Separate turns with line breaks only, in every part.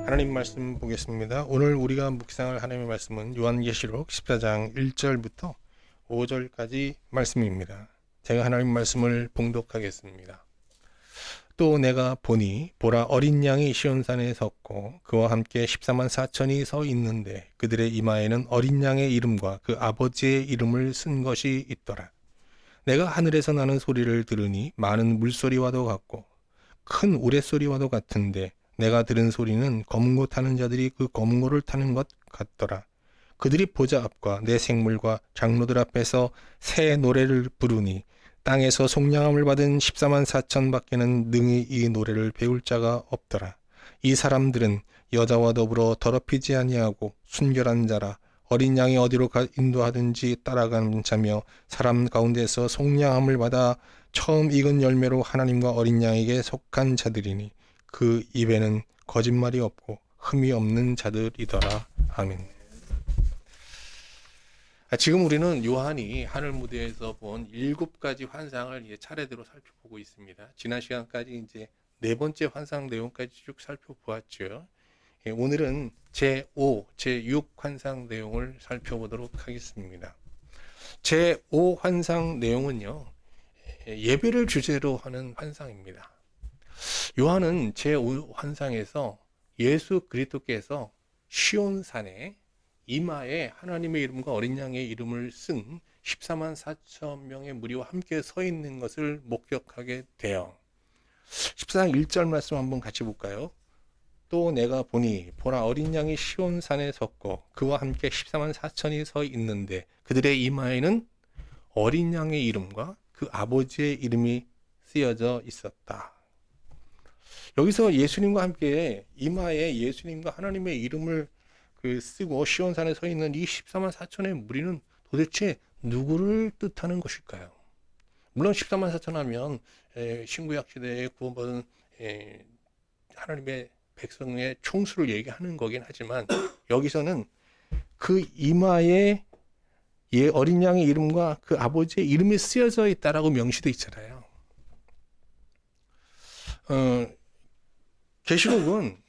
하나님 말씀 보겠습니다. 오늘 우리가 묵상할 하나님의 말씀은 요한계시록 14장 1절부터 5절까지 말씀입니다. 제가 하나님 말씀을 봉독하겠습니다. 또 내가 보니 보라 어린 양이 시온산에 섰고 그와 함께 14만 4천이 서 있는데 그들의 이마에는 어린 양의 이름과 그 아버지의 이름을 쓴 것이 있더라. 내가 하늘에서 나는 소리를 들으니 많은 물소리와도 같고 큰 우레소리와도 같은데 내가 들은 소리는 검은고 타는 자들이 그 검은고를 타는 것 같더라. 그들이 보좌 앞과 내 생물과 장로들 앞에서 새 노래를 부르니 땅에서 속량함을 받은 14만 4천 밖에는 능히 이 노래를 배울 자가 없더라. 이 사람들은 여자와 더불어 더럽히지 아니하고 순결한 자라. 어린 양이 어디로 인도하든지 따라가는 자며 사람 가운데서 속량함을 받아 처음 익은 열매로 하나님과 어린 양에게 속한 자들이니 그 입에는 거짓말이 없고 흠이 없는 자들이더라. 아멘. 지금 우리는 요한이 하늘 무대에서 본 7가지 환상을 이제 차례대로 살펴보고 있습니다. 지난 시간까지 이제 4번째 환상 내용까지 쭉 살펴보았죠. 오늘은 제5, 제6 환상 내용을 살펴보도록 하겠습니다. 제5 환상 내용은요, 예배를 주제로 하는 환상입니다. 요한은 제5 환상에서 예수 그리스도께서 시온산에 이마에 하나님의 이름과 어린 양의 이름을 쓴 14만 4천 명의 무리와 함께 서 있는 것을 목격하게 돼요. 14장 1절 말씀 한번 같이 볼까요? 또 내가 보니 보라 어린 양이 시온산에 섰고 그와 함께 14만 4천이 서 있는데 그들의 이마에는 어린 양의 이름과 그 아버지의 이름이 쓰여져 있었다. 여기서 예수님과 함께 이마에 예수님과 하나님의 이름을 쓰고 시온산에 서 있는 이 14만 4천의 무리는 도대체 누구를 뜻하는 것일까요? 물론 14만 4천 하면 신구약 시대에 구원받은 하나님의 백성의 총수를 얘기하는 거긴 하지만 여기서는 그 이마에 어린 양의 이름과 그 아버지의 이름이 쓰여져 있다라고 명시되어 있잖아요. 계시록은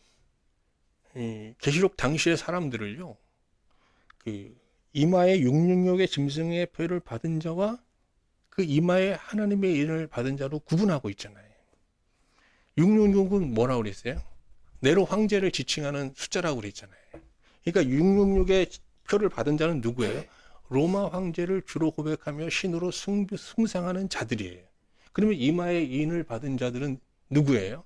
계시록 당시의 사람들을요, 이마에 666의 짐승의 표를 받은 자와 그 이마에 하나님의 이름을 받은 자로 구분하고 있잖아요. 666은 뭐라고 그랬어요? 네로 황제를 지칭하는 숫자라고 그랬잖아요. 그러니까 666의 표를 받은 자는 누구예요? 로마 황제를 주로 고백하며 신으로 숭상하는 자들이에요. 그러면 이마에 인을 받은 자들은 누구예요?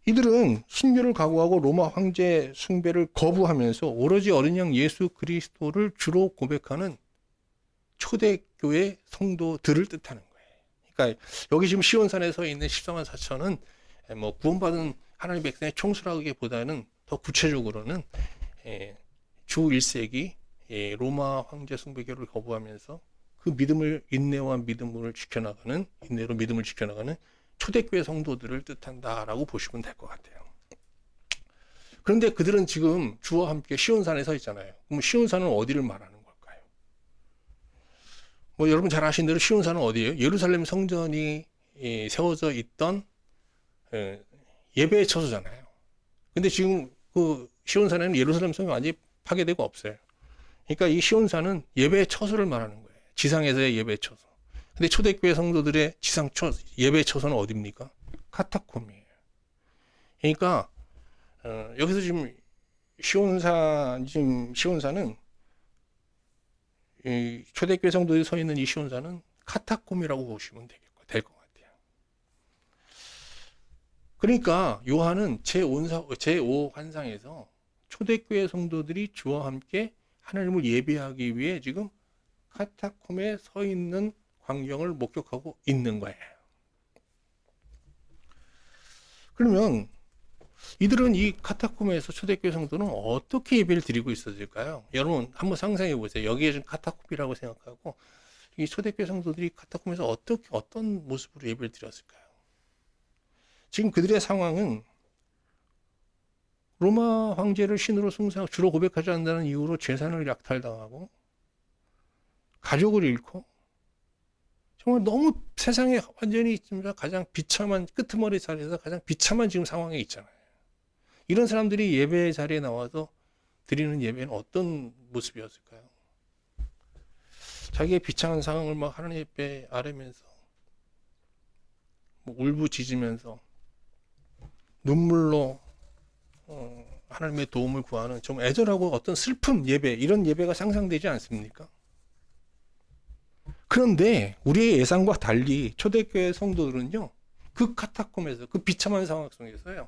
이들은 순교를 각오하고 로마 황제 숭배를 거부하면서 오로지 어린 양 예수 그리스도를 주로 고백하는 초대교회 성도들을 뜻하는 거예요. 그러니까 여기 지금 시온산에 서 있는 14만 4천은 뭐 구원받은 하나님 백성의 총수라기보다는 더 구체적으로는 주 1세기 로마 황제 숭배교를 거부하면서 그 믿음을 인내로 믿음을 지켜나가는 초대교회 성도들을 뜻한다라고 보시면 될 것 같아요. 그런데 그들은 지금 주와 함께 시온산에 서 있잖아요. 그럼 시온산은 어디를 말하는 걸까요? 뭐 여러분 잘 아시는 대로 시온산은 어디예요? 예루살렘 성전이 세워져 있던 예배의 처소잖아요. 근데 지금 그 시온산에는 예루살렘 성전이 완전히 파괴되고 없어요. 그러니까 이 시온산은 예배의 처소를 말하는 거예요. 지상에서의 예배의 처소. 근데 초대교회 성도들의 예배 처소는 어디입니까? 카타콤이에요. 그러니까 여기서 지금 시온산은 초대교회 성도들이 서 있는 이 시온산은 카타콤이라고 보시면 될 것 같아요. 그러니까 요한은 제5 환상에서 초대교회 성도들이 주와 함께 하나님을 예배하기 위해 지금 카타콤에 서 있는 광경을 목격하고 있는 거예요. 그러면 이들은 이 카타콤에서 초대교회 성도는 어떻게 예배를 드리고 있었을까요? 여러분 한번 상상해 보세요. 여기에 지금 카타콤이라고 생각하고 이 초대교회 성도들이 카타콤에서 어떤 모습으로 예배를 드렸을까요? 지금 그들의 상황은 로마 황제를 신으로 주로 고백하지 않는다는 이유로 재산을 약탈당하고 가족을 잃고 정말 너무 세상에 완전히 가장 비참한 끄트머리 자리에서 가장 비참한 지금 상황에 있잖아요. 이런 사람들이 예배 자리에 나와서 드리는 예배는 어떤 모습이었을까요? 자기의 비참한 상황을 막 하나님 앞에 아뢰면서 울부짖으면서 눈물로 하나님의 도움을 구하는 좀 애절하고 어떤 슬픈 예배, 이런 예배가 상상되지 않습니까? 그런데 우리의 예상과 달리 초대교회 성도들은요, 그 카타콤에서, 그 비참한 상황 속에서요,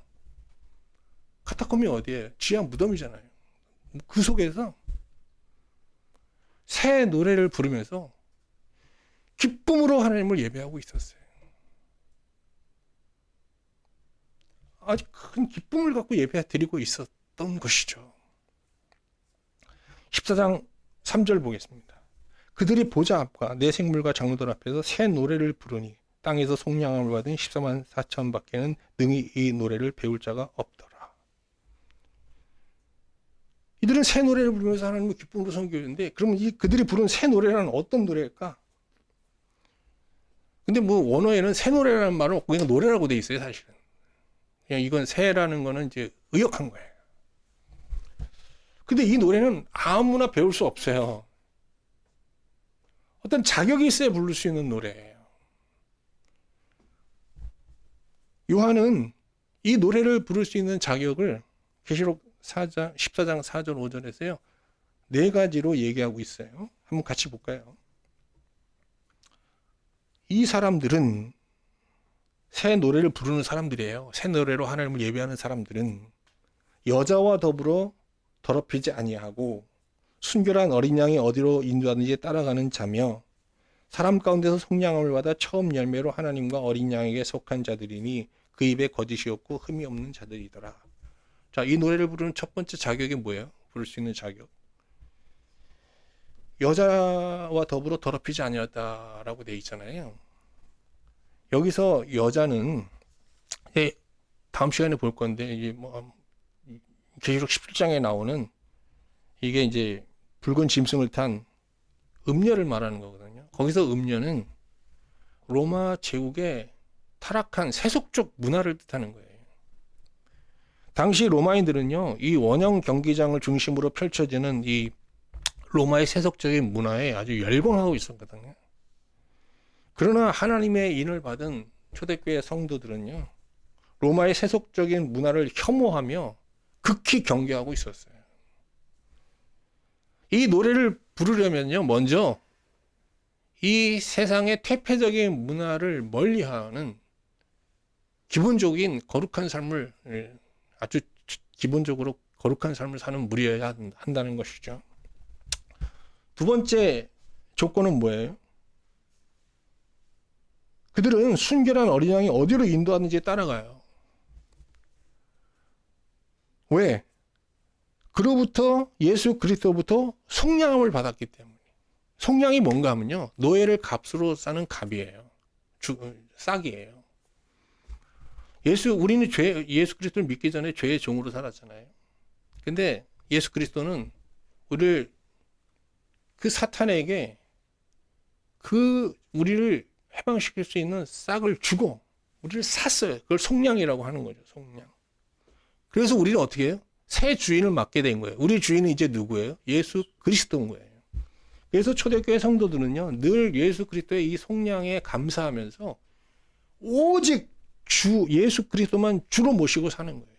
카타콤이 어디예요? 지하 무덤이잖아요. 그 속에서 새 노래를 부르면서 기쁨으로 하나님을 예배하고 있었어요. 아주 큰 기쁨을 갖고 예배 드리고 있었던 것이죠. 14장 3절 보겠습니다. 그들이 보좌 앞과 내 생물과 장로들 앞에서 새 노래를 부르니 땅에서 속량함을 받은 14만 4천 밖에는 능히 이 노래를 배울 자가 없더라. 이들은 새 노래를 부르면서 하나님을 기쁨으로 섬기는데, 그러면 그들이 부른 새 노래라는 어떤 노래일까? 근데 원어에는 새 노래라는 말은 없고 그냥 노래라고 돼 있어요, 사실은. 그냥 이건 새라는 거는 이제 의역한 거예요. 근데 이 노래는 아무나 배울 수 없어요. 어떤 자격이 있어야 부를 수 있는 노래예요. 요한은 이 노래를 부를 수 있는 자격을 계시록 14장 4절 5절에서요. 네 가지로 얘기하고 있어요. 한번 같이 볼까요? 이 사람들은 새 노래를 부르는 사람들이에요. 새 노래로 하나님을 예배하는 사람들은 여자와 더불어 더럽히지 아니하고 순결한 어린 양이 어디로 인도하는지 따라가는 자며 사람 가운데서 속량함을 받아 처음 열매로 하나님과 어린 양에게 속한 자들이니 그 입에 거짓이 없고 흠이 없는 자들이더라. 자, 이 노래를 부르는 첫 번째 자격이 뭐예요? 부를 수 있는 자격. 여자와 더불어 더럽히지 아니었다라고 되어 있잖아요. 여기서 여자는 다음 시간에 볼 건데, 이제 계시록 17장에 나오는 이게 이제 붉은 짐승을 탄 음녀를 말하는 거거든요. 거기서 음녀는 로마 제국의 타락한 세속적 문화를 뜻하는 거예요. 당시 로마인들은요, 이 원형 경기장을 중심으로 펼쳐지는 이 로마의 세속적인 문화에 아주 열광하고 있었거든요. 그러나 하나님의 인을 받은 초대교회 성도들은요, 로마의 세속적인 문화를 혐오하며 극히 경계하고 있었어요. 이 노래를 부르려면요, 먼저 이 세상의 퇴폐적인 문화를 멀리하는 기본적인 거룩한 삶을, 아주 기본적으로 거룩한 삶을 사는 무리여야 한다는 것이죠. 두 번째 조건은 뭐예요? 그들은 순결한 어린 양이 어디로 인도하는지에 따라가요. 왜? 그로부터 예수 그리스도부터 속량함을 받았기 때문에. 속량이 뭔가 하면요, 노예를 값으로 사는 값이에요. 싹이에요. 우리는 예수 그리스도를 믿기 전에 죄의 종으로 살았잖아요. 근데 예수 그리스도는 우리를 그 사탄에게 우리를 해방시킬 수 있는 싹을 주고 우리를 샀어요. 그걸 속량이라고 하는 거죠. 속량. 그래서 우리는 어떻게 해요? 새 주인을 맡게 된 거예요. 우리 주인은 이제 누구예요? 예수 그리스도인 거예요. 그래서 초대교회 성도들은요, 늘 예수 그리스도의 이 속량에 감사하면서 오직 예수 그리스도만 주로 모시고 사는 거예요.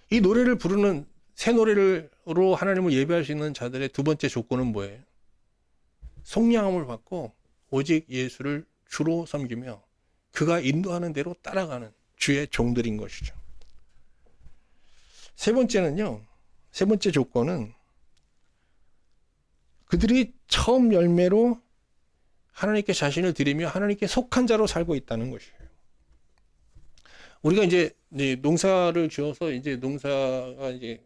이 노래를 부르는 새 노래로 하나님을 예배할 수 있는 자들의 두 번째 조건은 뭐예요? 속량함을 받고 오직 예수를 주로 섬기며 그가 인도하는 대로 따라가는 주의 종들인 것이죠. 세 번째 조건은 그들이 처음 열매로 하나님께 자신을 드리며 하나님께 속한 자로 살고 있다는 것이에요. 우리가 이제 농사를 지어서 이제 농사가 이제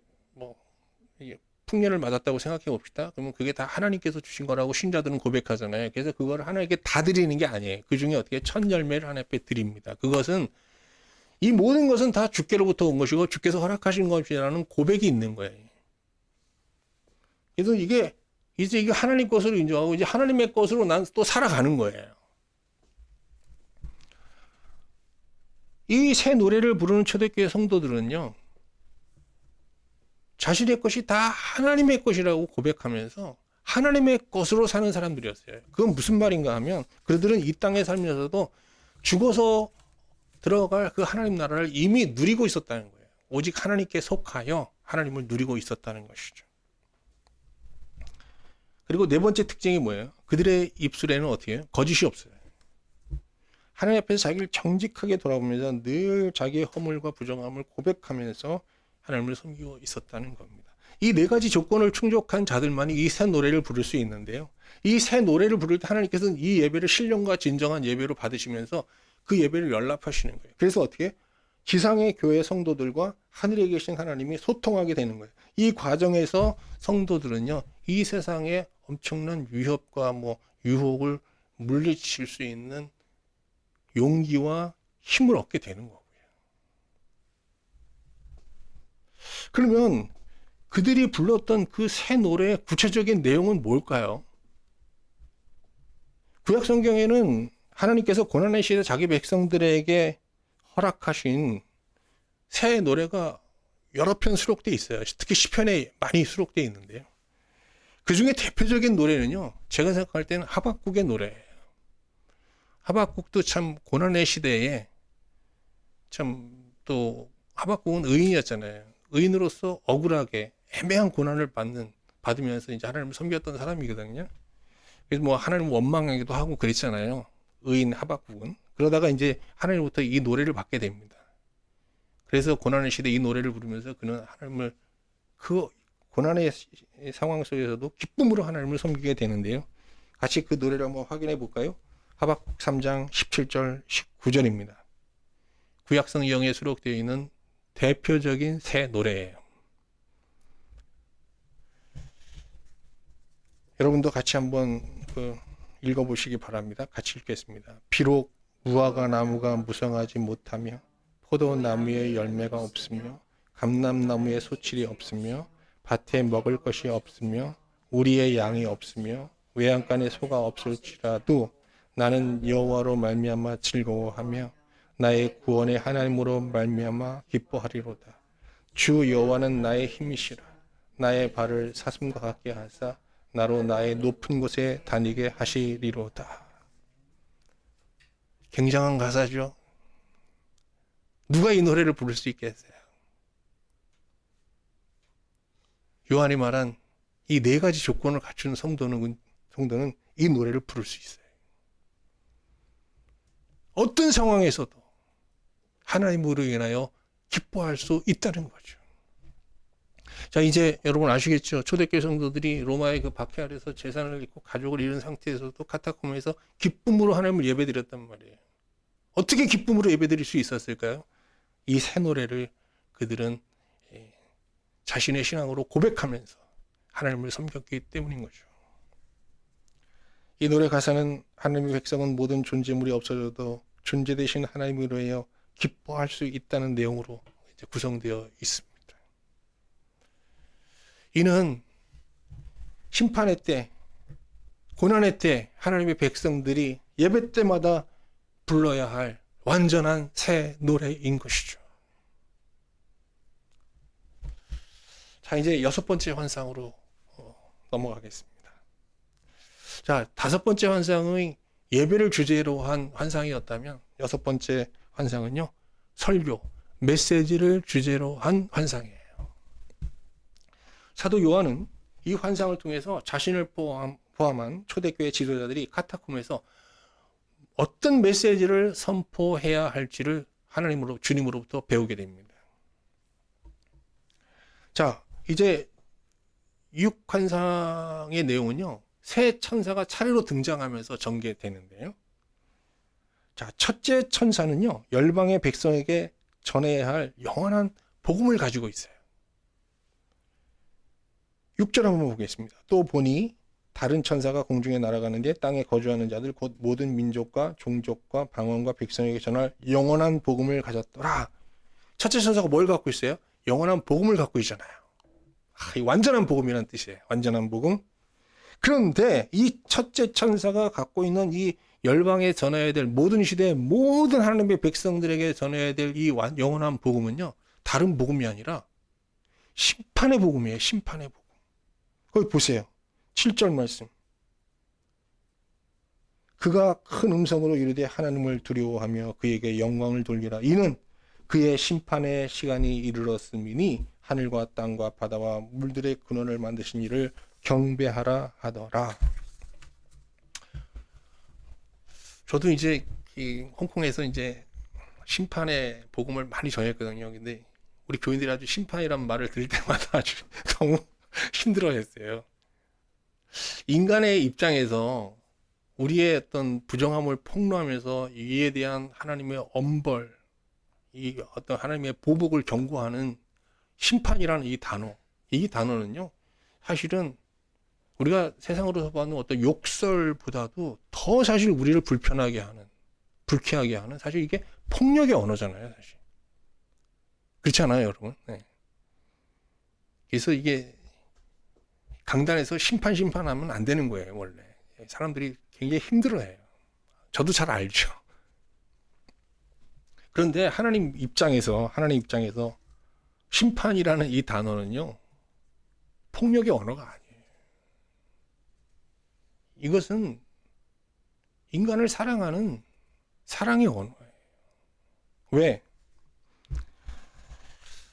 풍년을 맞았다고 생각해 봅시다. 그러면 그게 다 하나님께서 주신 거라고 신자들은 고백하잖아요. 그래서 그걸 하나님께 다 드리는 게 아니에요. 그 중에 어떻게 첫 열매를 하나님께 드립니다. 이 모든 것은 다 주께로부터 온 것이고 주께서 허락하신 것이라는 고백이 있는 거예요. 그래서 이게 하나님 것으로 인정하고 이제 하나님의 것으로 난 또 살아가는 거예요. 이 새 노래를 부르는 초대교회 성도들은요, 자신의 것이 다 하나님의 것이라고 고백하면서 하나님의 것으로 사는 사람들이었어요. 그건 무슨 말인가 하면 그들은 이 땅에 살면서도 죽어서 들어갈 그 하나님 나라를 이미 누리고 있었다는 거예요. 오직 하나님께 속하여 하나님을 누리고 있었다는 것이죠. 그리고 네 번째 특징이 뭐예요? 그들의 입술에는 어떻게 해요? 거짓이 없어요. 하나님 앞에서 자기를 정직하게 돌아보면서 늘 자기의 허물과 부정함을 고백하면서 하나님을 섬기고 있었다는 겁니다. 이 네 가지 조건을 충족한 자들만이 이 새 노래를 부를 수 있는데요. 이 새 노래를 부를 때 하나님께서는 이 예배를 신령과 진정한 예배로 받으시면서 그 예배를 연락하시는 거예요. 그래서 어떻게? 지상의 교회 성도들과 하늘에 계신 하나님이 소통하게 되는 거예요. 이 과정에서 성도들은요, 이 세상에 엄청난 위협과 유혹을 물리칠 수 있는 용기와 힘을 얻게 되는 거고요. 그러면 그들이 불렀던 그 새 노래의 구체적인 내용은 뭘까요? 구약 성경에는 하나님께서 고난의 시대 자기 백성들에게 허락하신 새 노래가 여러 편 수록되어 있어요. 특히 시편에 많이 수록되어 있는데요. 그 중에 대표적인 노래는요, 제가 생각할 때는 하박국의 노래예요. 하박국도 참 고난의 시대에 참 또 하박국은 의인이었잖아요. 의인으로서 억울하게 애매한 고난을 받으면서 이제 하나님을 섬겼던 사람이거든요. 그래서 하나님을 원망하기도 하고 그랬잖아요. 의인 하박국은. 그러다가 이제 하나님부터 이 노래를 받게 됩니다. 그래서 고난의 시대 이 노래를 부르면서 그는 하나님을 그 고난의 상황 속에서도 기쁨으로 하나님을 섬기게 되는데요. 같이 그 노래를 한번 확인해 볼까요? 하박국 3장 17절 19절입니다. 구약성경에 수록되어 있는 대표적인 새 노래예요. 여러분도 같이 한번 읽어보시기 바랍니다. 같이 읽겠습니다. 비록 무화과 나무가 무성하지 못하며 포도나무에 열매가 없으며 감람나무에 소출이 없으며 밭에 먹을 것이 없으며 우리의 양이 없으며 외양간에 소가 없을지라도 나는 여호와로 말미암아 즐거워하며 나의 구원의 하나님으로 말미암아 기뻐하리로다. 주 여호와는 나의 힘이시라. 나의 발을 사슴과 같게 하사 나로 나의 높은 곳에 다니게 하시리로다. 굉장한 가사죠. 누가 이 노래를 부를 수 있겠어요? 요한이 말한 이 네 가지 조건을 갖춘 성도는 이 노래를 부를 수 있어요. 어떤 상황에서도 하나님으로 인하여 기뻐할 수 있다는 거죠. 자, 이제 여러분 아시겠죠? 초대교회 성도들이 로마의 그 박해 아래서 재산을 잃고 가족을 잃은 상태에서도 카타콤에서 기쁨으로 하나님을 예배드렸단 말이에요. 어떻게 기쁨으로 예배드릴 수 있었을까요? 이 새 노래를 그들은 자신의 신앙으로 고백하면서 하나님을 섬겼기 때문인 거죠. 이 노래 가사는 하나님의 백성은 모든 존재물이 없어져도 존재 되신 하나님으로 인하여 기뻐할 수 있다는 내용으로 이제 구성되어 있습니다. 이는 심판의 때, 고난의 때 하나님의 백성들이 예배 때마다 불러야 할 완전한 새 노래인 것이죠. 자, 이제 여섯 번째 환상으로 넘어가겠습니다. 자, 다섯 번째 환상의 예배를 주제로 한 환상이었다면 여섯 번째 환상은요, 설교, 메시지를 주제로 한 환상이에요. 사도 요한은 이 환상을 통해서 자신을 포함한 초대교회 지도자들이 카타콤에서 어떤 메시지를 선포해야 할지를 주님으로부터 배우게 됩니다. 자, 이제 6환상의 내용은요, 새 천사가 차례로 등장하면서 전개되는데요. 자, 첫째 천사는요, 열방의 백성에게 전해야 할 영원한 복음을 가지고 있어요. 6절 한번 보겠습니다. 또 보니 다른 천사가 공중에 날아가는데 땅에 거주하는 자들 곧 모든 민족과 종족과 방언과 백성에게 전할 영원한 복음을 가졌더라. 첫째 천사가 뭘 갖고 있어요? 영원한 복음을 갖고 있잖아요. 이 완전한 복음이라는 뜻이에요. 완전한 복음.
그런데 이 첫째 천사가 갖고 있는 이 열방에 전해야 될 모든 시대의 모든 하나님의 백성들에게 전해야 될 이 영원한 복음은요, 다른 복음이 아니라 심판의 복음이에요. 심판의 복음. 거기 보세요. 7절 말씀. 그가 큰 음성으로 이르되 하나님을 두려워하며 그에게 영광을 돌리라. 이는 그의 심판의 시간이 이르렀음이니 하늘과 땅과 바다와 물들의 근원을 만드신 이를 경배하라 하더라. 저도 이제 이 홍콩에서 이제 심판의 복음을 많이 전했거든요. 근데 우리 교인들이 아주 심판이란 말을 들을 때마다 아주 너무 힘들어했어요. 인간의 입장에서 우리의 어떤 부정함을 폭로하면서 이에 대한 하나님의 엄벌, 이 어떤 하나님의 보복을 경고하는 심판이라는 이 단어, 이 단어는요, 사실은 우리가 세상으로서 보는 어떤 욕설보다도 더 사실 우리를 불편하게 하는, 불쾌하게 하는, 사실 이게 폭력의 언어잖아요, 사실. 그렇지 않아요, 여러분? 네. 그래서 이게 강단에서 심판하면 안 되는 거예요, 원래. 사람들이 굉장히 힘들어해요. 저도 잘 알죠. 그런데 하나님 입장에서 심판이라는 이 단어는요, 폭력의 언어가 아니에요. 이것은 인간을 사랑하는 사랑의 언어예요. 왜?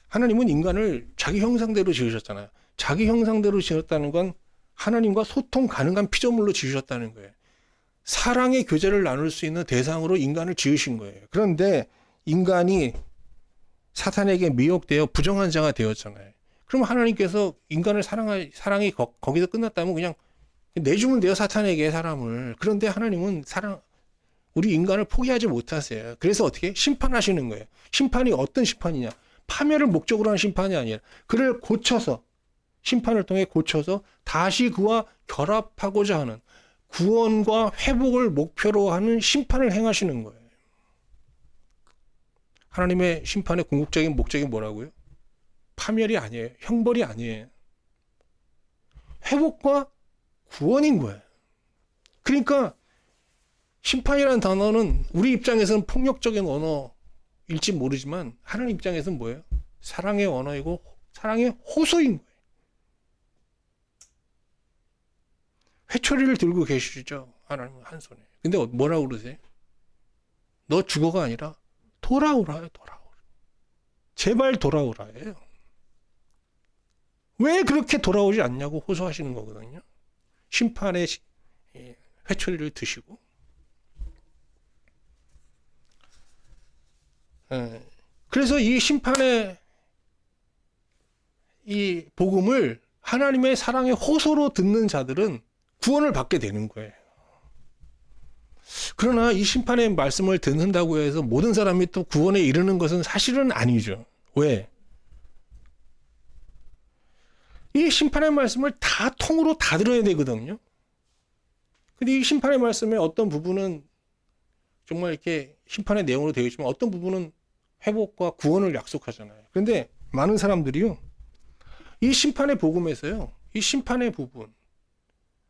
하나님은 인간을 자기 형상대로 지으셨잖아요. 자기 형상대로 지었다는 건 하나님과 소통 가능한 피조물로 지으셨다는 거예요. 사랑의 교제를 나눌 수 있는 대상으로 인간을 지으신 거예요. 그런데 인간이 사탄에게 미혹되어 부정한 자가 되었잖아요. 그럼 하나님께서 인간을 사랑이 거기서 끝났다면 그냥 내주면 돼요, 사탄에게 사람을. 그런데 하나님은 우리 인간을 포기하지 못하세요. 그래서 어떻게? 심판하시는 거예요. 심판이 어떤 심판이냐? 파멸을 목적으로 하는 심판이 아니라 그를 고쳐서, 심판을 통해 고쳐서 다시 그와 결합하고자 하는 구원과 회복을 목표로 하는 심판을 행하시는 거예요. 하나님의 심판의 궁극적인 목적이 뭐라고요? 파멸이 아니에요. 형벌이 아니에요. 회복과 구원인 거예요. 그러니까 심판이라는 단어는 우리 입장에서는 폭력적인 언어일지 모르지만 하나님 입장에서는 뭐예요? 사랑의 언어이고 사랑의 호소인 거예요. 회초리를 들고 계시죠, 하나님은 한 손에. 근데 뭐라고 그러세요? 너 죽어가 아니라 돌아오라요, 돌아오라. 제발 돌아오라예요. 왜 그렇게 돌아오지 않냐고 호소하시는 거거든요. 심판의 회초리를 드시고. 그래서 이 심판의 이 복음을 하나님의 사랑의 호소로 듣는 자들은 구원을 받게 되는 거예요. 그러나 이 심판의 말씀을 듣는다고 해서 모든 사람이 또 구원에 이르는 것은 사실은 아니죠. 왜? 이 심판의 말씀을 다 통으로 다 들어야 되거든요. 근데 이 심판의 말씀의 어떤 부분은 정말 이렇게 심판의 내용으로 되어 있지만 어떤 부분은 회복과 구원을 약속하잖아요. 그런데 많은 사람들이요, 이 심판의 복음에서요, 이 심판의 부분,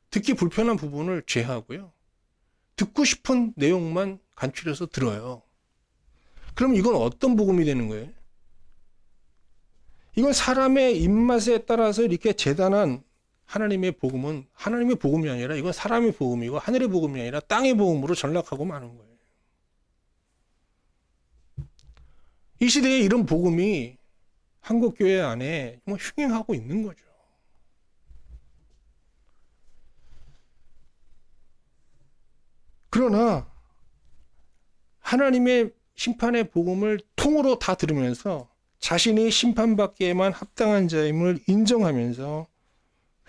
듣기 불편한 부분을 제하고요, 듣고 싶은 내용만 간추려서 들어요. 그럼 이건 어떤 복음이 되는 거예요? 이건 사람의 입맛에 따라서 이렇게 재단한 하나님의 복음은 하나님의 복음이 아니라 이건 사람의 복음이고 하늘의 복음이 아니라 땅의 복음으로 전락하고 마는 거예요. 이 시대에 이런 복음이 한국교회 안에 정말 흉행하고 있는 거죠. 그러나 하나님의 심판의 복음을 통으로 다 들으면서 자신이 심판받기에만 합당한 자임을 인정하면서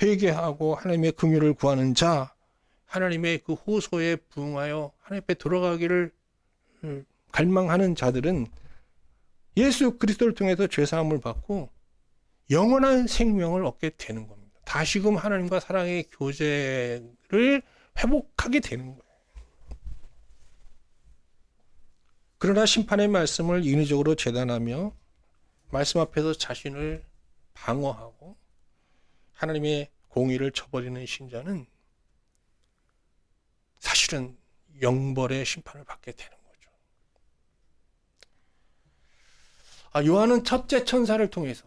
회개하고 하나님의 긍휼을 구하는 자, 하나님의 그 호소에 부응하여 하나님 앞에 돌아가기를 갈망하는 자들은 예수 그리스도를 통해서 죄사함을 받고 영원한 생명을 얻게 되는 겁니다. 다시금 하나님과 사랑의 교제를 회복하게 되는 거예요. 그러나 심판의 말씀을 인위적으로 재단하며 말씀 앞에서 자신을 방어하고 하나님의 공의를 저버리는 신자는 사실은 영벌의 심판을 받게 되는 거죠. 요한은 첫째 천사를 통해서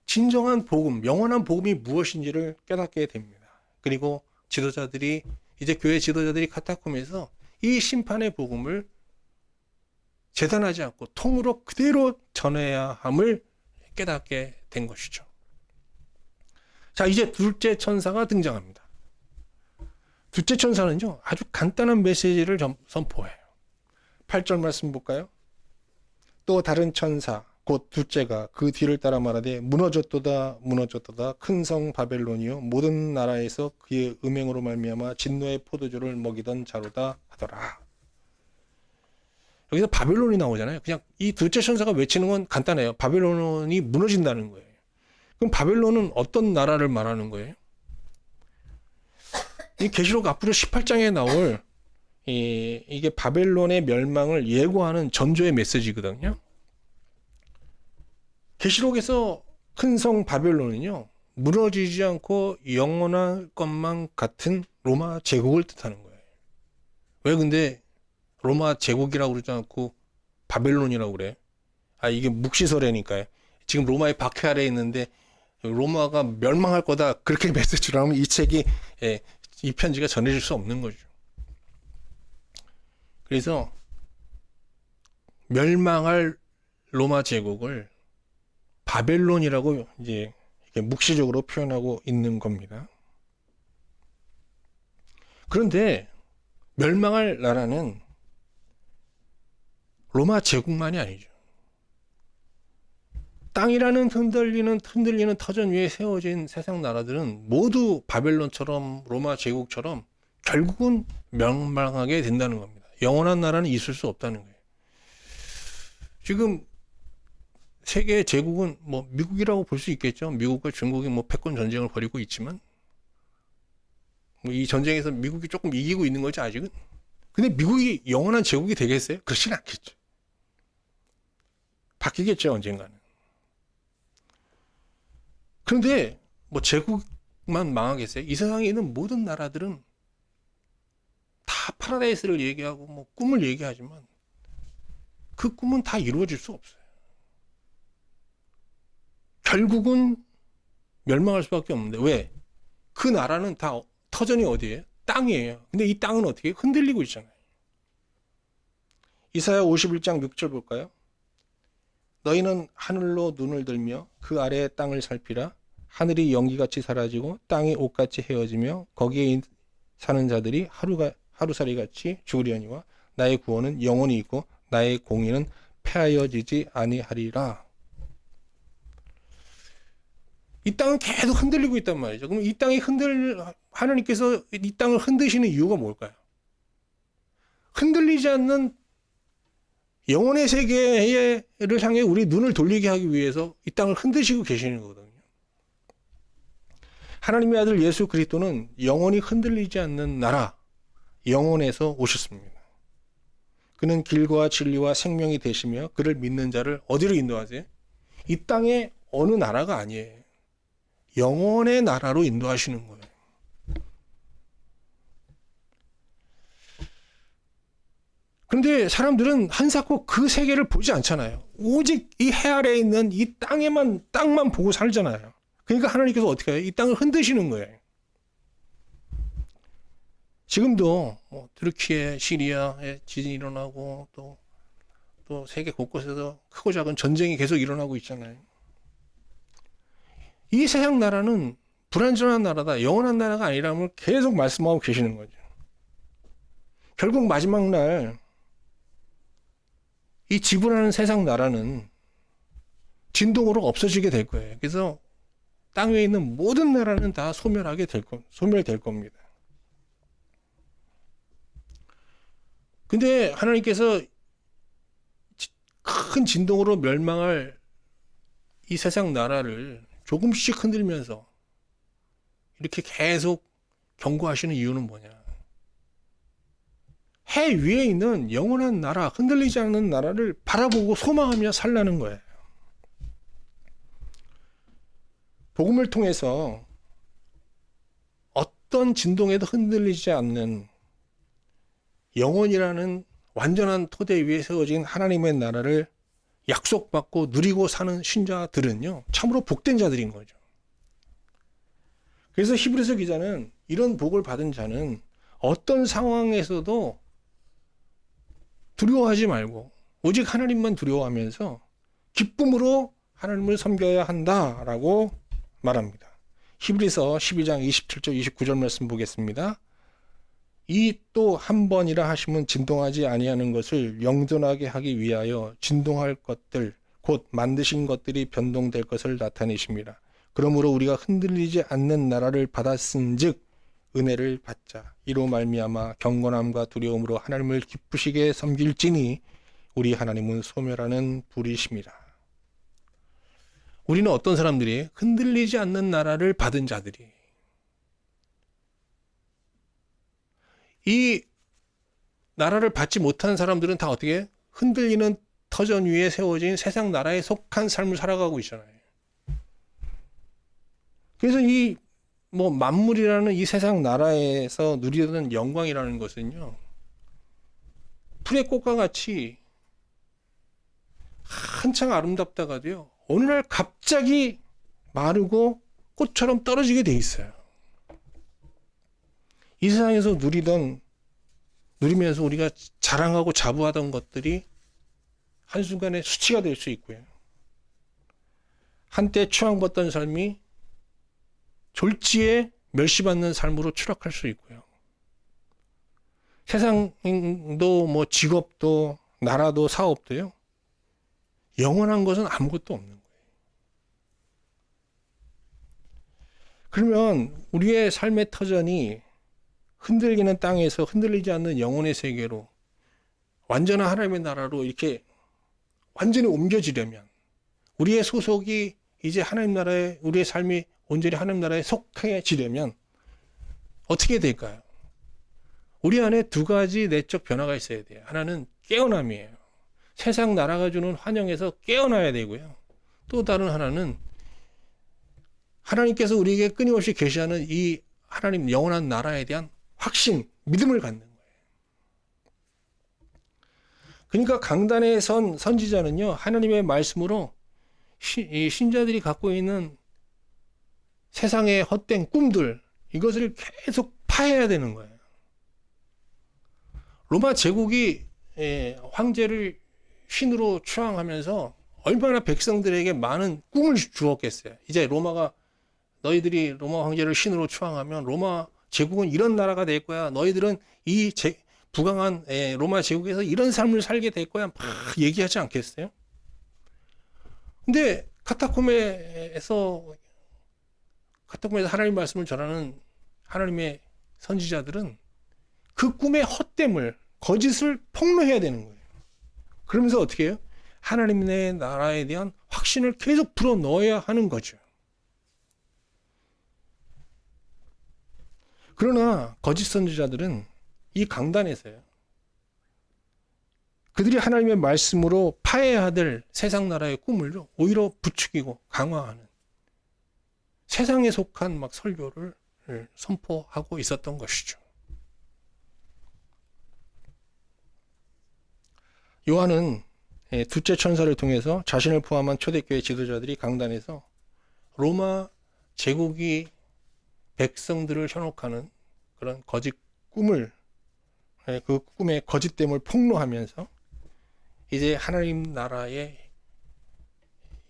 진정한 복음, 영원한 복음이 무엇인지를 깨닫게 됩니다. 그리고 지도자들이, 이제 교회 지도자들이 카타콤에서 이 심판의 복음을 재단하지 않고 통으로 그대로 전해야 함을 깨닫게 된 것이죠. 자, 이제 둘째 천사가 등장합니다. 둘째 천사는요, 아주 간단한 메시지를 선포해요. 8절 말씀 볼까요? 또 다른 천사 곧 둘째가 그 뒤를 따라 말하되 무너졌도다 무너졌도다 큰 성 바벨론이요 모든 나라에서 그의 음행으로 말미암아 진노의 포도주를 먹이던 자로다 하더라. 여기서 바벨론이 나오잖아요. 그냥 이 둘째 천사가 외치는 건 간단해요. 바벨론이 무너진다는 거예요. 그럼 바벨론은 어떤 나라를 말하는 거예요? 이 계시록 앞으로 18장에 나올 이게 바벨론의 멸망을 예고하는 전조의 메시지거든요. 계시록에서 큰 성 바벨론은요, 무너지지 않고 영원할 것만 같은 로마 제국을 뜻하는 거예요. 왜 근데 로마 제국이라고 그러지 않고 바벨론이라고 그래? 이게 묵시설이니까요. 지금 로마의 박해 아래에 있는데 로마가 멸망할 거다, 그렇게 메시지를 하면 이 책이, 이 편지가 전해질 수 없는 거죠. 그래서 멸망할 로마 제국을 바벨론이라고 이제 이렇게 묵시적으로 표현하고 있는 겁니다. 그런데 멸망할 나라는 로마 제국만이 아니죠. 땅이라는 흔들리는 터전 위에 세워진 세상 나라들은 모두 바벨론처럼 로마 제국처럼 결국은 멸망하게 된다는 겁니다. 영원한 나라는 있을 수 없다는 거예요. 지금 세계 제국은 뭐 미국이라고 볼 수 있겠죠. 미국과 중국이 뭐 패권 전쟁을 벌이고 있지만 뭐 이 전쟁에서 미국이 조금 이기고 있는 거죠, 아직은. 근데 미국이 영원한 제국이 되겠어요? 그렇진 않겠죠. 바뀌겠죠, 언젠가는. 그런데 뭐 제국만 망하겠어요? 이 세상에 있는 모든 나라들은 다 파라다이스를 얘기하고 뭐 꿈을 얘기하지만 그 꿈은 다 이루어질 수 없어요. 결국은 멸망할 수밖에 없는데 왜? 그 나라는 다 터전이 어디예요? 땅이에요. 근데 이 땅은 어떻게 흔들리고 있잖아요. 이사야 51장 6절 볼까요? 너희는 하늘로 눈을 들며 그 아래의 땅을 살피라. 하늘이 연기같이 사라지고 땅이 옷같이 헤어지며 거기에 사는 자들이 하루살이같이 죽으려니와 나의 구원은 영원히 있고 나의 공의는 폐하여지지 아니하리라. 이 땅은 계속 흔들리고 있단 말이죠. 그럼 이 땅이 하나님께서 이 땅을 흔드시는 이유가 뭘까요? 흔들리지 않는 영혼의 세계를 향해 우리 눈을 돌리게 하기 위해서 이 땅을 흔드시고 계시는 거거든요. 하나님의 아들 예수 그리스도는 영원히 흔들리지 않는 나라, 영원에서 오셨습니다. 그는 길과 진리와 생명이 되시며 그를 믿는 자를 어디로 인도하세요? 이 땅의 어느 나라가 아니에요. 영원의 나라로 인도하시는 거예요. 그런데 사람들은 한사코 그 세계를 보지 않잖아요. 오직 이 해 아래에 있는 이 땅만 보고 살잖아요. 그러니까 하나님께서 어떻게 해요? 이 땅을 흔드시는 거예요. 지금도 뭐 트르키에, 시리아에 지진이 일어나고 또 세계 곳곳에서 크고 작은 전쟁이 계속 일어나고 있잖아요. 이 세상 나라는 불완전한 나라다, 영원한 나라가 아니라는 계속 말씀하고 계시는 거죠. 결국 마지막 날 이 지구라는 세상 나라는 진동으로 없어지게 될 거예요. 그래서 땅 위에 있는 모든 나라는 다 소멸될 겁니다. 근데 하나님께서 큰 진동으로 멸망할 이 세상 나라를 조금씩 흔들면서 이렇게 계속 경고하시는 이유는 뭐냐? 해 위에 있는 영원한 나라, 흔들리지 않는 나라를 바라보고 소망하며 살라는 거예요. 복음을 통해서 어떤 진동에도 흔들리지 않는 영원이라는 완전한 토대 위에 세워진 하나님의 나라를 약속받고 누리고 사는 신자들은요, 참으로 복된 자들인 거죠. 그래서 히브리서 기자는 이런 복을 받은 자는 어떤 상황에서도 두려워하지 말고 오직 하나님만 두려워하면서 기쁨으로 하나님을 섬겨야 한다라고 말합니다. 히브리서 12장 27절 29절 말씀 보겠습니다. 이 또 한 번이라 하시면 진동하지 아니하는 것을 영존하게 하기 위하여 진동할 것들 곧 만드신 것들이 변동될 것을 나타내십니다. 그러므로 우리가 흔들리지 않는 나라를 받았은즉 은혜를 받자. 이로 말미암아 경건함과 두려움으로 하나님을 기쁘시게 섬길지니 우리 하나님은 소멸하는 불이십니다. 우리는 어떤 사람들이 흔들리지 않는 나라를 받은 자들이, 이 나라를 받지 못한 사람들은 다 어떻게 흔들리는 터전 위에 세워진 세상 나라에 속한 삶을 살아가고 있잖아요. 그래서 이 만물이라는 이 세상 나라에서 누리던 영광이라는 것은요, 풀의 꽃과 같이 한창 아름답다가도요, 어느 날 갑자기 마르고 꽃처럼 떨어지게 돼 있어요. 이 세상에서 누리면서 우리가 자랑하고 자부하던 것들이 한순간에 수치가 될 수 있고요. 한때 추앙받던 삶이 졸지에 멸시받는 삶으로 추락할 수 있고요. 세상도 직업도 나라도 사업도요, 영원한 것은 아무것도 없는 거예요. 그러면 우리의 삶의 터전이 흔들리는 땅에서 흔들리지 않는 영혼의 세계로, 완전한 하나님의 나라로 이렇게 완전히 옮겨지려면, 우리의 소속이 이제 하나님 나라에, 우리의 삶이 온전히 하나님 나라에 속해지려면 어떻게 될까요? 우리 안에 두 가지 내적 변화가 있어야 돼요. 하나는 깨어남이에요. 세상 나라가 주는 환영에서 깨어나야 되고요. 또 다른 하나는 하나님께서 우리에게 끊임없이 계시하는 이 하나님 영원한 나라에 대한 확신, 믿음을 갖는 거예요. 그러니까 강단에 선 선지자는요, 하나님의 말씀으로 이 신자들이 갖고 있는 세상의 헛된 꿈들, 이것을 계속 파해야 되는 거예요. 로마 제국이 황제를 신으로 추앙하면서 얼마나 백성들에게 많은 꿈을 주었겠어요. 이제 너희들이 로마 황제를 신으로 추앙하면 로마 제국은 이런 나라가 될 거야. 너희들은 이 부강한 로마 제국에서 이런 삶을 살게 될 거야. 막 얘기하지 않겠어요? 근데 카타콤에서 하나님 말씀을 전하는 하나님의 선지자들은 그 꿈의 헛됨을, 거짓을 폭로해야 되는 거예요. 그러면서 어떻게 해요? 하나님의 나라에 대한 확신을 계속 불어넣어야 하는 거죠. 그러나 거짓 선지자들은 이 강단에서요, 그들이 하나님의 말씀으로 파해야 될 세상 나라의 꿈을 오히려 부추기고 강화하는 세상에 속한 설교를 선포하고 있었던 것이죠. 요한은 둘째 천사를 통해서 자신을 포함한 초대교회 지도자들이 강단에서 로마 제국이 백성들을 현혹하는 그런 거짓 꿈을, 그 꿈의 거짓됨을 폭로하면서 이제 하나님 나라의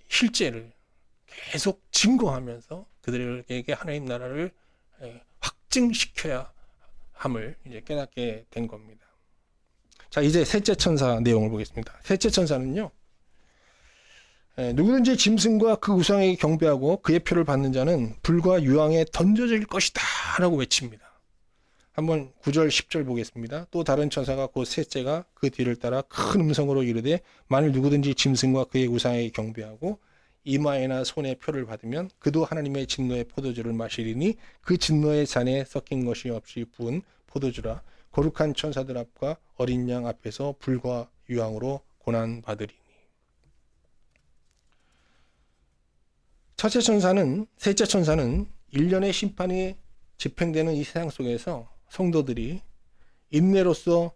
실제를 계속 증거하면서 그들에게 하나님 나라를 확증시켜야 함을 이제 깨닫게 된 겁니다. 자, 이제 셋째 천사 내용을 보겠습니다. 셋째 천사는요, 누구든지 짐승과 그 우상에게 경배하고 그의 표를 받는 자는 불과 유황에 던져질 것이다 라고 외칩니다. 한번 9절 10절 보겠습니다. 또 다른 천사가 곧 셋째가 그 뒤를 따라 큰 음성으로 이르되 만일 누구든지 짐승과 그의 우상에게 경배하고 이마에나 손에 표를 받으면 그도 하나님의 진노의 포도주를 마시리니 그 진노의 잔에 섞인 것이 없이 부은 포도주라. 거룩한 천사들 앞과 어린 양 앞에서 불과 유황으로 고난받으리니. 셋째 천사는 1년의 심판이 집행되는 이 세상 속에서 성도들이 인내로서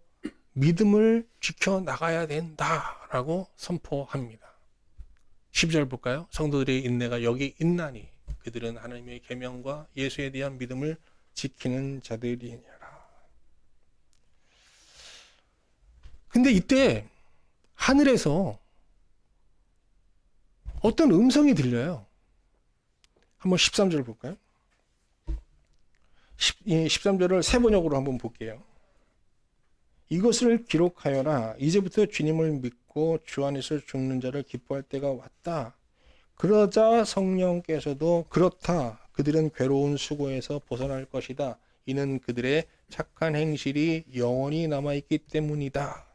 믿음을 지켜나가야 된다라고 선포합니다. 12절 볼까요? 성도들의 인내가 여기 있나니 그들은 하나님의 계명과 예수에 대한 믿음을 지키는 자들이니라. 근데 이때 하늘에서 어떤 음성이 들려요. 한번 13절 볼까요? 13절을 세 번역으로 한번 볼게요. 이것을 기록하여라. 이제부터 주님을 믿고 주 안에서 죽는 자를 기뻐할 때가 왔다. 그러자 성령께서도 그렇다. 그들은 괴로운 수고에서 벗어날 것이다. 이는 그들의 착한 행실이 영원히 남아있기 때문이다.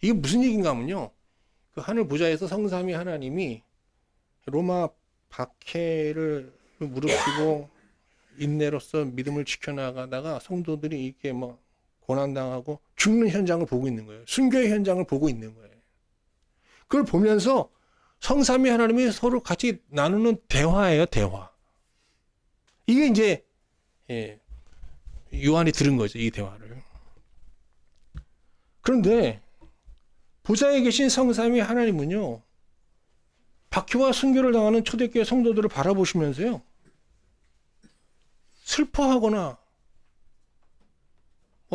이게 무슨 얘기인가 하면요. 그 하늘 보좌에서 성삼위 하나님이 로마 박해를 무릅쓰고 인내로서 믿음을 지켜나가다가 성도들이 이렇게 뭐 고난당하고 죽는 현장을 보고 있는 거예요. 순교의 현장을 보고 있는 거예요. 그걸 보면서 성삼위 하나님이 서로 같이 나누는 대화예요, 대화. 이게 이제 요한이 들은 거죠, 이 대화를. 그런데 보좌에 계신 성삼위 하나님은요, 박해와 순교를 당하는 초대교회 성도들을 바라보시면서요, 슬퍼하거나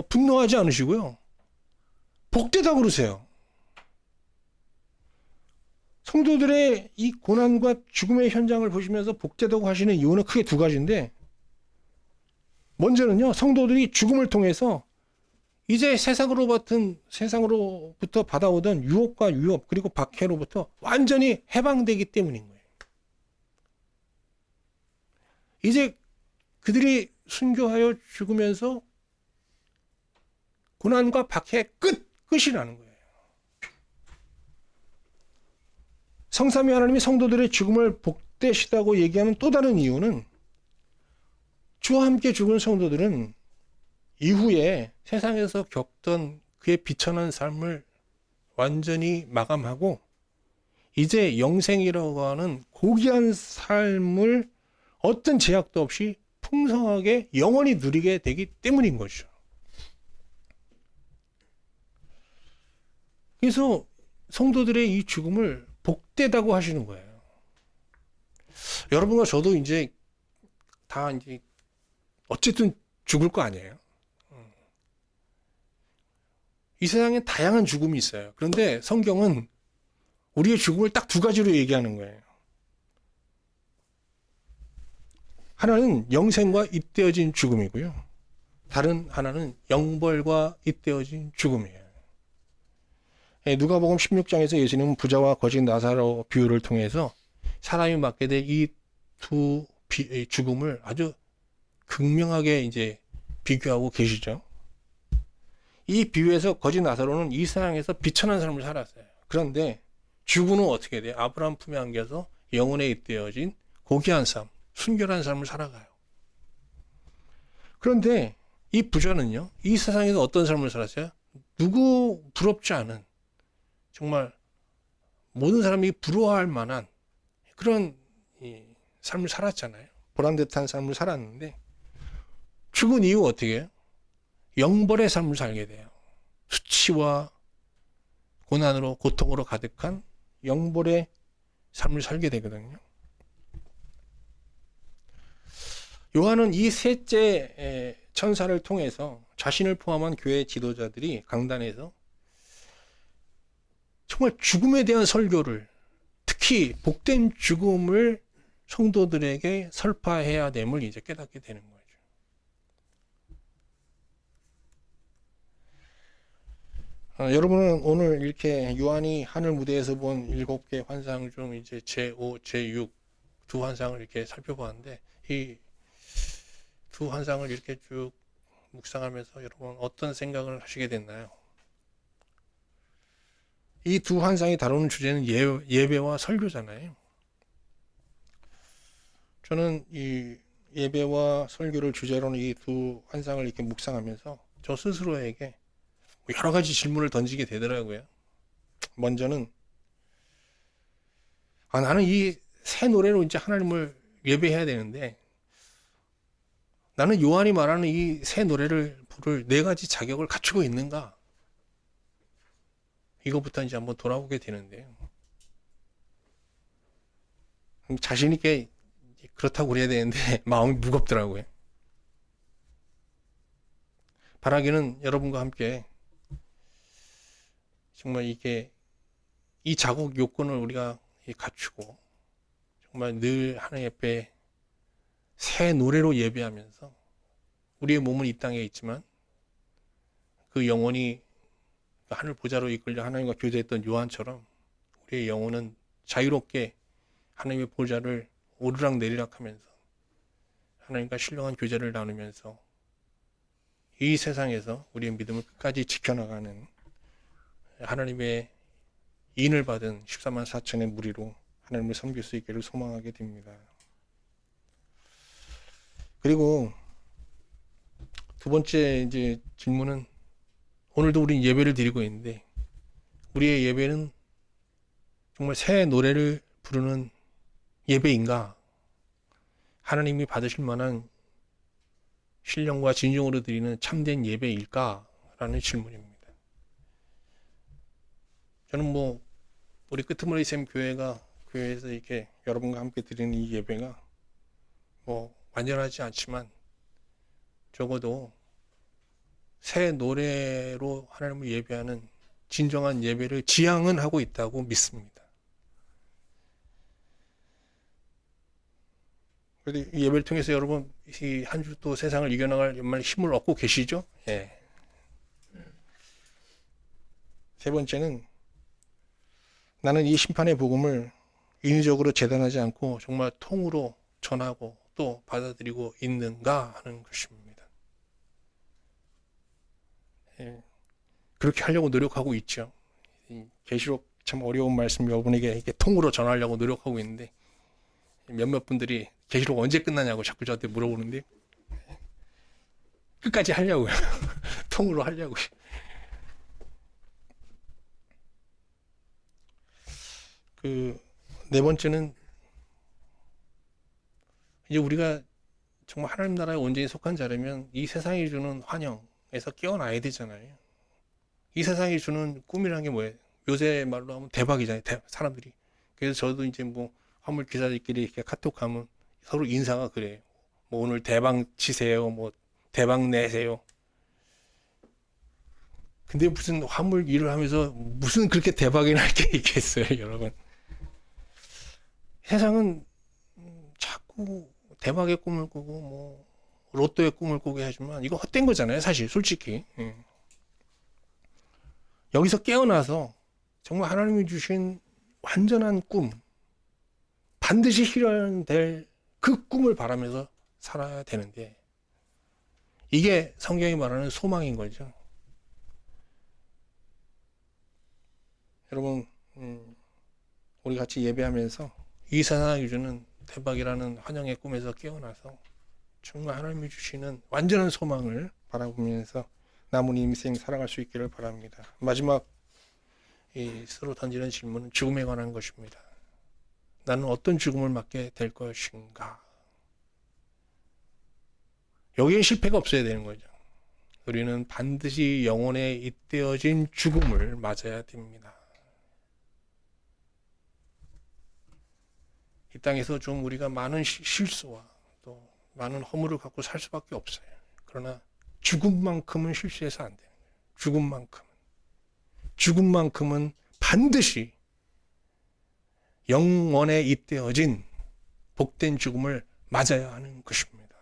분노하지 않으시고요, 복되다 그러세요. 성도들의 이 고난과 죽음의 현장을 보시면서 복되다고 하시는 이유는 크게 두 가지인데, 먼저는요, 성도들이 죽음을 통해서 이제 세상으로부터 받아오던 유혹과 위협, 그리고 박해로부터 완전히 해방되기 때문인 거예요. 이제 그들이 순교하여 죽으면서 고난과 박해 끝이라는 거예요. 성삼위 하나님이 성도들의 죽음을 복되시다고 얘기하는 또 다른 이유는, 주와 함께 죽은 성도들은 이후에 세상에서 겪던 그의 비천한 삶을 완전히 마감하고 이제 영생이라고 하는 고귀한 삶을 어떤 제약도 없이 풍성하게 영원히 누리게 되기 때문인 거죠. 그래서 성도들의 이 죽음을 복되다고 하시는 거예요. 여러분과 저도 이제 다 이제 어쨌든 죽을 거 아니에요. 이 세상에 다양한 죽음이 있어요. 그런데 성경은 우리의 죽음을 딱 두 가지로 얘기하는 거예요. 하나는 영생과 잇대어진 죽음이고요. 다른 하나는 영벌과 잇대어진 죽음이에요. 누가복음 16장에서 예수님은 부자와 거진 나사로 비유를 통해서 사람이 맞게 될 이 두 죽음을 아주 극명하게 이제 비교하고 계시죠. 이 비유에서 거짓 나사로는 이 세상에서 비천한 삶을 살았어요. 그런데 죽은 후 어떻게 돼요? 아브라함 품에 안겨서 영혼에 잇대어진 고귀한 삶, 순결한 삶을 살아가요. 그런데 이 부자는요, 이 세상에서 어떤 삶을 살았어요? 누구 부럽지 않은, 정말 모든 사람이 부러워할 만한 그런 삶을 살았잖아요. 보란듯한 삶을 살았는데 죽은 이후 어떻게 해요? 영벌의 삶을 살게 돼요. 수치와 고난으로, 고통으로 가득한 영벌의 삶을 살게 되거든요. 요한은 이 셋째 천사를 통해서 자신을 포함한 교회 지도자들이 강단에서 정말 죽음에 대한 설교를, 특히 복된 죽음을 성도들에게 설파해야 됨을 이제 깨닫게 되는 거예요. 여러분은 오늘 이렇게 요한이 하늘 무대에서 본 7개 환상 중 이제 제5, 제6 두 환상을 이렇게 살펴보았는데, 이 두 환상을 이렇게 쭉 묵상하면서 여러분 어떤 생각을 하시게 됐나요? 이 두 환상이 다루는 주제는 예배와 설교잖아요. 저는 이 예배와 설교를 주제로 하는 이 두 환상을 이렇게 묵상하면서 저 스스로에게 여러 가지 질문을 던지게 되더라고요. 먼저는 나는 이 새 노래로 이제 하나님을 예배해야 되는데, 나는 요한이 말하는 이 새 노래를 부를 네 가지 자격을 갖추고 있는가? 이거부터 이제 한번 돌아보게 되는데요. 자신 있게 그렇다고 그래야 되는데 마음이 무겁더라고요. 바라기는 여러분과 함께 정말 이게 이 자국 요건을 우리가 갖추고 정말 늘 하나님 앞에 새 노래로 예배하면서 우리의 몸은 이 땅에 있지만 그 영혼이 하늘 보좌로 이끌려 하나님과 교제했던 요한처럼 우리의 영혼은 자유롭게 하나님의 보좌를 오르락 내리락 하면서 하나님과 신령한 교제를 나누면서 이 세상에서 우리의 믿음을 끝까지 지켜나가는 하나님의 인을 받은 14만 4천의 무리로 하나님을 섬길 수 있기를 소망하게 됩니다. 그리고 두 번째 이제 질문은 오늘도 우리는 예배를 드리고 있는데 우리의 예배는 정말 새 노래를 부르는 예배인가? 하나님이 받으실 만한 신령과 진정으로 드리는 참된 예배일까? 라는 질문입니다. 저는 우리 끄트머리 샘 교회에서 이렇게 여러분과 함께 드리는 이 예배가 완전하지 않지만 적어도 새 노래로 하나님을 예배하는 진정한 예배를 지향은 하고 있다고 믿습니다. 그래도 이 예배를 통해서 여러분 이 한 주 또 세상을 이겨나갈 연말 힘을 얻고 계시죠? 예. 세 번째는 나는 이 심판의 복음을 인위적으로 재단하지 않고 정말 통으로 전하고 또 받아들이고 있는가 하는 것입니다. 예. 그렇게 하려고 노력하고 있죠. 계시록 참 어려운 말씀 여러분에게 이렇게 통으로 전하려고 노력하고 있는데 몇몇 분들이 계시록 언제 끝나냐고 자꾸 저한테 물어보는데 끝까지 하려고요. 통으로 하려고요. 네 번째는 이제 우리가 정말 하나님 나라에 온전히 속한 자라면 이 세상이 주는 환영에서 깨어나야 되잖아요. 이 세상이 주는 꿈이라는 게 뭐예요? 요새 말로 하면 대박이잖아요. 사람들이. 그래서 저도 이제 화물 기사들끼리 이렇게 카톡하면 서로 인사가 그래요. 오늘 대박 치세요. 대박 내세요. 근데 무슨 화물 일을 하면서 무슨 그렇게 대박이 날 게 있겠어요, 여러분. 세상은 자꾸 대박의 꿈을 꾸고 로또의 꿈을 꾸게 하지만 이거 헛된 거잖아요, 사실 솔직히. 여기서 깨어나서 정말 하나님이 주신 완전한 꿈, 반드시 실현될 그 꿈을 바라면서 살아야 되는데 이게 성경이 말하는 소망인 거죠. 여러분, 우리 같이 예배하면서 이 세상이 주는 대박이라는 환영의 꿈에서 깨어나서 정말 하나님이 주시는 완전한 소망을 바라보면서 남은 인생 살아갈 수 있기를 바랍니다. 마지막 서로 던지는 질문은 죽음에 관한 것입니다. 나는 어떤 죽음을 맞게 될 것인가? 여기에 실패가 없어야 되는 거죠. 우리는 반드시 영혼에 잇대어진 죽음을 맞아야 됩니다. 이 땅에서 좀 우리가 많은 실수와 또 많은 허물을 갖고 살 수밖에 없어요. 그러나 죽음만큼은 실수해서 안 돼요. 죽음만큼은 반드시 영원에 잇대어진 복된 죽음을 맞아야 하는 것입니다.